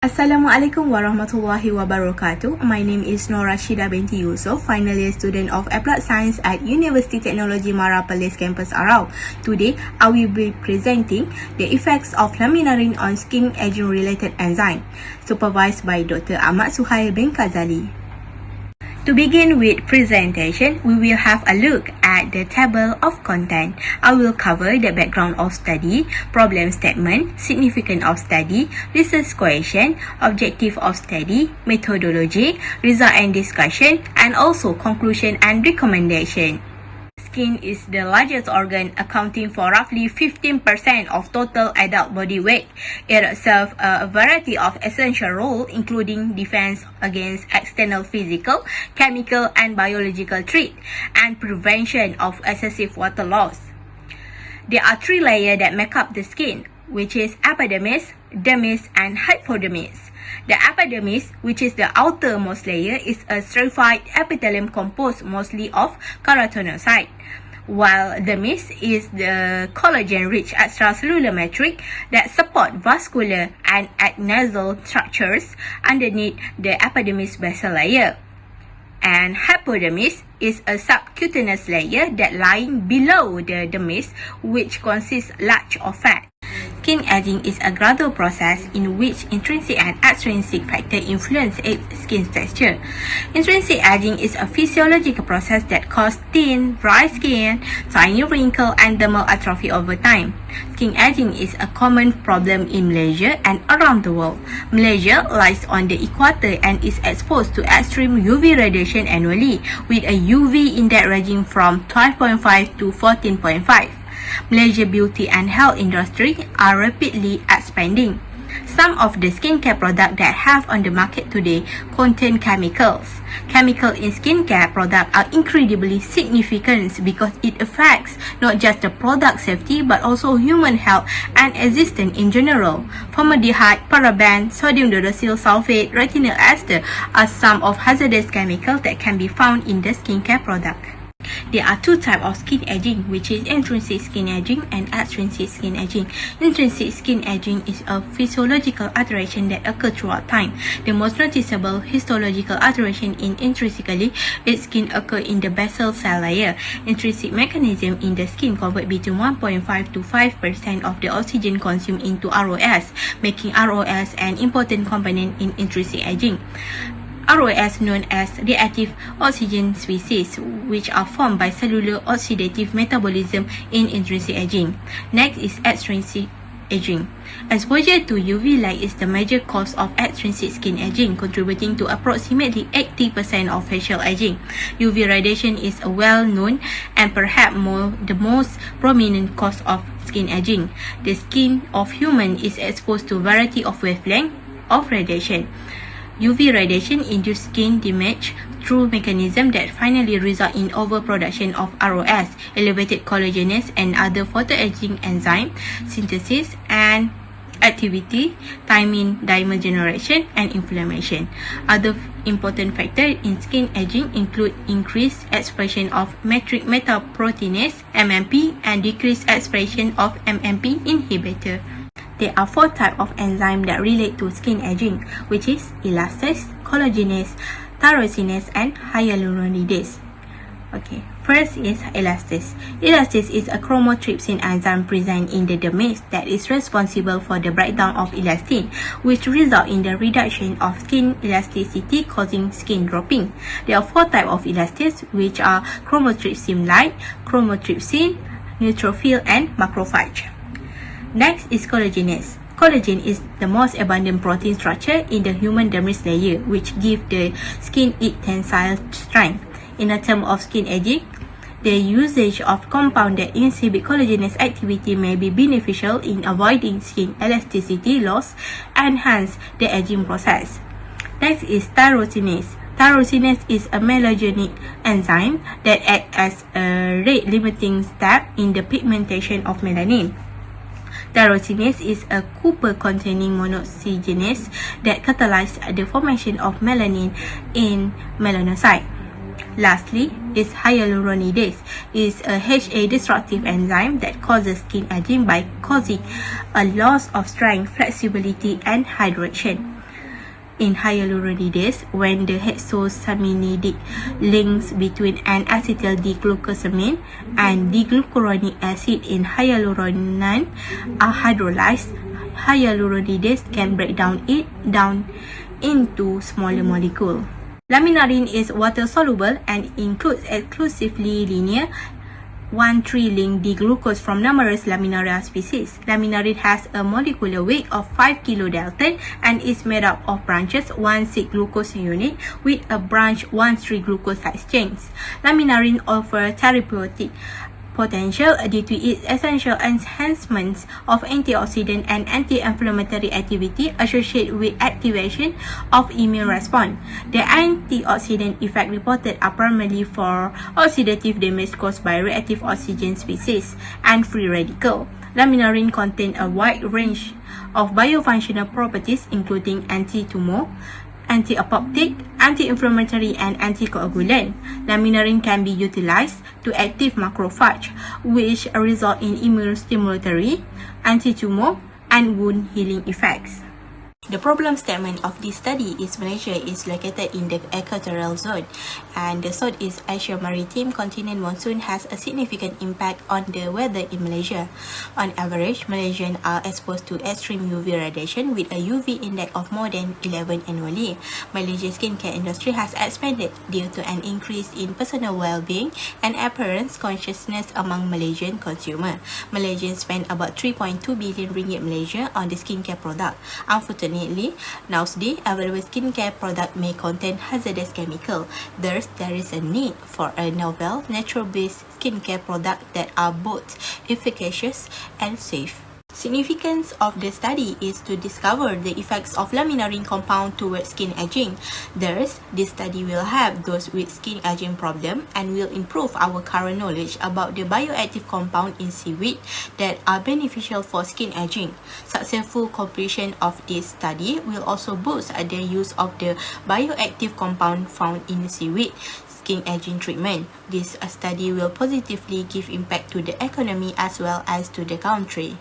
Assalamualaikum warahmatullahi wabarakatuh. My name is Rasyidah Binti Yusoff, final year student of Applied Science at University Technology Mara Perlis Campus Arau. Today, I will be presenting the effects of laminarin on skin aging related enzyme, supervised by Dr. Ahmad Suhail bin Kazali. To begin with presentation, we will have a look at the table of content. I will cover the background of study, problem statement, significance of study, research question, objective of study, methodology, result and discussion, and also conclusion and recommendation. Skin is the largest organ, accounting for roughly 15% of total adult body weight. It serves a variety of essential roles, including defense against external physical, chemical, and biological threat, and prevention of excessive water loss. There are three layers that make up the skin, which is epidermis, dermis, and hypodermis. The epidermis, which is the outermost layer, is a stratified epithelium composed mostly of keratinocyte, while dermis is the collagen-rich extracellular matrix that support vascular and adnasal structures underneath the epidermis basal layer. And hypodermis is a subcutaneous layer that lying below the dermis, which consists large of fat. Skin aging is a gradual process in which intrinsic and extrinsic factors influence skin texture. Intrinsic aging is a physiological process that causes thin, dry skin, tiny wrinkles, and dermal atrophy over time. Skin aging is a common problem in Malaysia and around the world. Malaysia lies on the equator and is exposed to extreme UV radiation annually, with a UV index ranging from 12.5 to 14.5. Malaysia beauty and health industry are rapidly expanding. Some of the skincare products that have on the market today contain chemicals. Chemicals in skincare products are incredibly significant because it affects not just the product safety but also human health and existence in general. Formaldehyde, paraben, sodium uracil sulfate, retinol ester are some of hazardous chemicals that can be found in the skincare product. There are two types of skin aging, which is intrinsic skin aging and extrinsic skin aging. Intrinsic skin aging is a physiological alteration that occurs throughout time. The most noticeable histological alteration in intrinsically its skin occur in the basal cell layer. Intrinsic mechanism in the skin convert between 1.5 to 5% of the oxygen consumed into ROS, making ROS an important component in intrinsic aging. ROS known as reactive oxygen species, which are formed by cellular oxidative metabolism in intrinsic aging. Next is extrinsic aging. Exposure to UV light is the major cause of extrinsic skin aging, contributing to approximately 80% of facial aging. UV radiation is a well-known and perhaps the most prominent cause of skin aging. The skin of human is exposed to a variety of wavelengths of radiation. UV radiation induces skin damage through mechanisms that finally result in overproduction of ROS, elevated collagenase, and other photoaging enzyme synthesis and activity, timing, dimer generation, and inflammation. Other important factors in skin aging include increased expression of matrix metaproteinase (MMP) and decreased expression of MMP inhibitor. There are four types of enzymes that relate to skin aging, which is elastase, collagenase, Thyrotines, and Hyaluronidase. Okay, first is elastase. Elastase is a chromatrypsin enzyme present in the dermis that is responsible for the breakdown of elastin, which result in the reduction of skin elasticity, causing skin dropping. There are four types of elastase, which are chromatrypsin-like, chromatrypsin, neutrophil, and macrophage. Next is collagenase. Collagen is the most abundant protein structure in the human dermis layer, which gives the skin its tensile strength. In a term of skin aging, the usage of compound that inhibit collagenase activity may be beneficial in avoiding skin elasticity loss and hence the aging process. Next is Thyrotines. Thyrotines is a melanocytic enzyme that acts as a rate-limiting step in the pigmentation of melanin. Thyrotines is a copper-containing monocygenase that catalyzes the formation of melanin in melanocyte. Lastly, is hyaluronidase. Is a HA-destructive enzyme that causes skin aging by causing a loss of strength, flexibility, and hydration. in hyaluronidase when the hexosaminidic links between an acetyl D-glucosamine and D-glucuronic acid in hyaluronan are hydrolyzed. Hyaluronidase can break it down into smaller molecules. Laminarin is water-soluble and includes exclusively linear 1,3-link D-glucose from numerous Laminaria species. Laminarin has a molecular weight of 5 kilodalton and is made up of branches 1,6-glucose unit with a branch 1,3-glucose side chains. Laminarin offers therapeutic potential due to its essential enhancements of antioxidant and anti-inflammatory activity associated with activation of immune response. The antioxidant effects reported are primarily for oxidative damage caused by reactive oxygen species and free radical. Laminarin contains a wide range of biofunctional properties including anti-tumor, anti-apoptic, anti-inflammatory, and anticoagulant. Laminarin can be utilized to active macrophage, which result in immunostimulatory, anti-tumor, and wound healing effects. The problem statement of this study is Malaysia is located in the equatorial zone, and the Southeast Asia maritime continent monsoon has a significant impact on the weather in Malaysia. On average, Malaysians are exposed to extreme UV radiation with a UV index of more than 11 annually. Malaysia's skincare industry has expanded due to an increase in personal well-being and appearance consciousness among Malaysian consumers. Malaysians spend about 3.2 billion ringgit Malaysia on the skincare product. Unfortunately, nowadays, available skincare product may contain hazardous chemical. Thus, there is a need for a novel, natural-based skincare product that are both efficacious and safe. Significance of the study is to discover the effects of laminarin compound towards skin aging. Thus, this study will help those with skin aging problem and will improve our current knowledge about the bioactive compound in seaweed that are beneficial for skin aging. Successful completion of this study will also boost the use of the bioactive compound found in seaweed skin aging treatment. This study will positively give impact to the economy as well as to the country.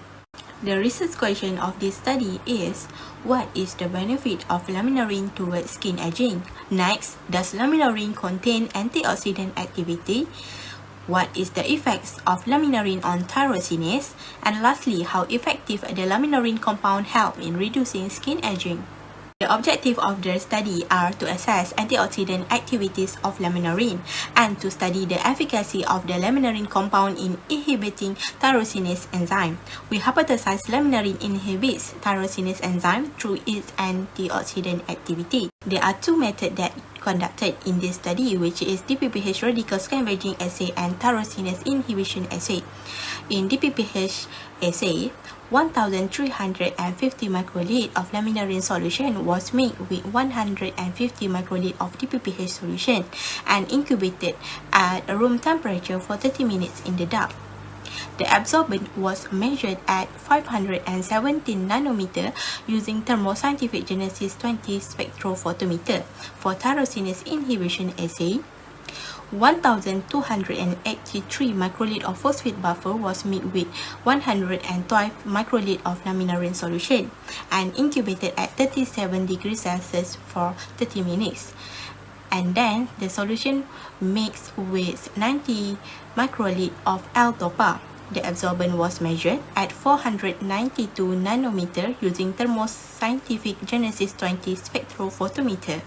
The research question of this study is, what is the benefit of laminarin towards skin aging? Next, does laminarin contain antioxidant activity? What is the effects of laminarin on thyrotinase? And lastly, how effective the laminarin compound help in reducing skin aging? The objective of the study are to assess antioxidant activities of laminarin and to study the efficacy of the laminarin compound in inhibiting thyrotinase enzyme. We hypothesize laminarin inhibits thyrotinase enzyme through its antioxidant activity. There are two methods that conducted in this study, which is DPPH radical scavenging assay and thyrotinase inhibition assay. In DPPH assay, 1,350 microliter of laminarin solution was mixed with 150 microliter of DPPH solution and incubated at room temperature for 30 minutes in the dark. The absorbance was measured at 517 nanometer using thermoscientific Genesis 20 spectrophotometer. For thyrotinase inhibition assay, 1,283 microliter of phosphate buffer was mixed with 112 microliter of laminarin solution and incubated at 37 degrees Celsius for 30 minutes. And then the solution mixed with 90 microliter of L-dopa. The absorbance was measured at 492 nanometer using thermoscientific Genesis 20 spectrophotometer.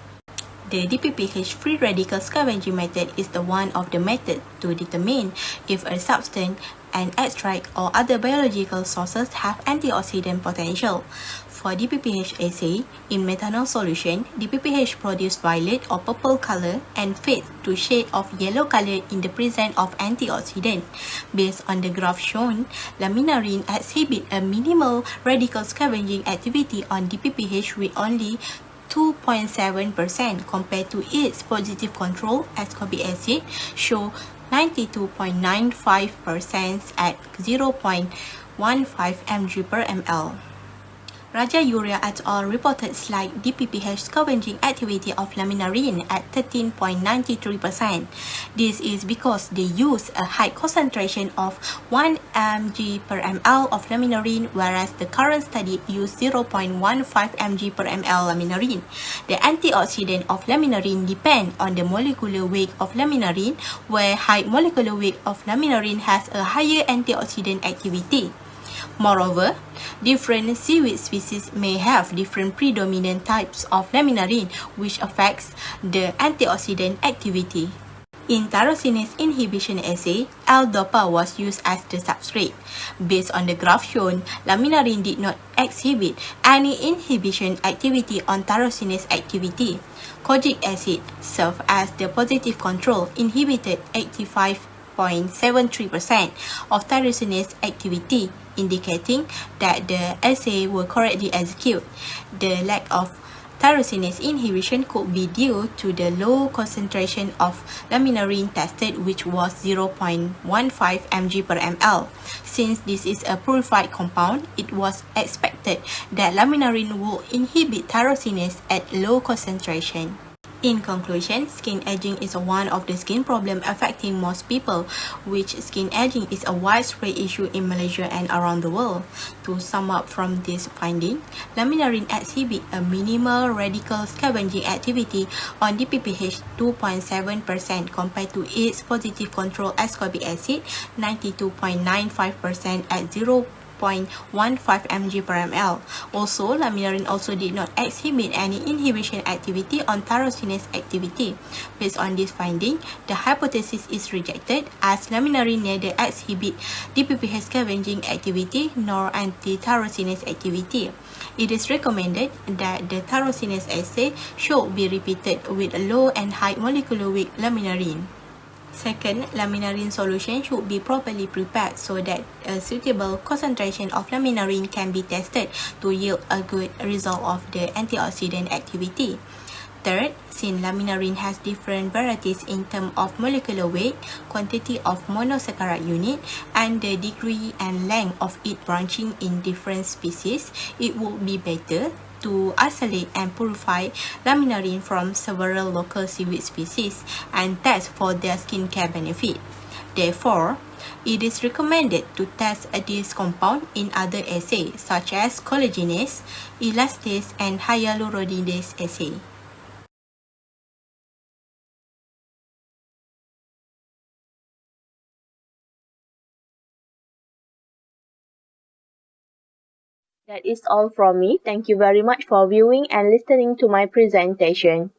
The DPPH free radical scavenging method is the one of the method to determine if a substance, an extract, or other biological sources have antioxidant potential. For DPPH assay, in methanol solution, DPPH produce violet or purple color and fades to shade of yellow color in the presence of antioxidant. Based on the graph shown, laminarin exhibit a minimal radical scavenging activity on DPPH with only 2.7% compared to its positive control ascorbic acid show 92.95% at 0.15 mg per ml. Rasyidah et al. Reported slight DPPH scavenging activity of laminarin at 13.93%. This is because they use a high concentration of 1 mg per ml of laminarin, whereas the current study used 0.15 mg per ml laminarin. The antioxidant of laminarin depend on the molecular weight of laminarin, where high molecular weight of laminarin has a higher antioxidant activity. Moreover, different seaweed species may have different predominant types of laminarin, which affects the antioxidant activity. In Thyrotines inhibition assay, L-DOPA was used as the substrate. Based on the graph shown, laminarin did not exhibit any inhibition activity on Thyrotines activity. Kojic acid served as the positive control, inhibited 85.73% of Thyrotines activity, indicating that the assay were correctly executed. The lack of Thyrotines inhibition could be due to the low concentration of laminarin tested, which was 0.15 mg per ml. Since this is a purified compound, it was expected that laminarin would inhibit Thyrotines at low concentration. In conclusion, skin aging is one of the skin problems affecting most people, which skin aging is a widespread issue in Malaysia and around the world. To sum up from this finding, laminarin exhibit a minimal radical scavenging activity on DPPH 2.7% compared to its positive control ascorbic acid 92.95% at 0.15 mg per ml. Also, laminarin also did not exhibit any inhibition activity on Thyrotines activity. Based on this finding, the hypothesis is rejected as laminarin neither exhibit DPPH scavenging activity nor anti-Thyrotines activity. It is recommended that the Thyrotines assay should be repeated with low and high molecular weight laminarin. Second, laminarin solution should be properly prepared so that a suitable concentration of laminarin can be tested to yield a good result of the antioxidant activity. Third, since laminarin has different varieties in terms of molecular weight, quantity of monosaccharide unit, and the degree and length of its branching in different species, it would be better to isolate and purify laminarin from several local seaweed species and test for their skincare benefit. Therefore, it is recommended to test this compound in other assays such as Collagenase, Elastase, and Hyaluronidase assay. That is all from me. Thank you very much for viewing and listening to my presentation.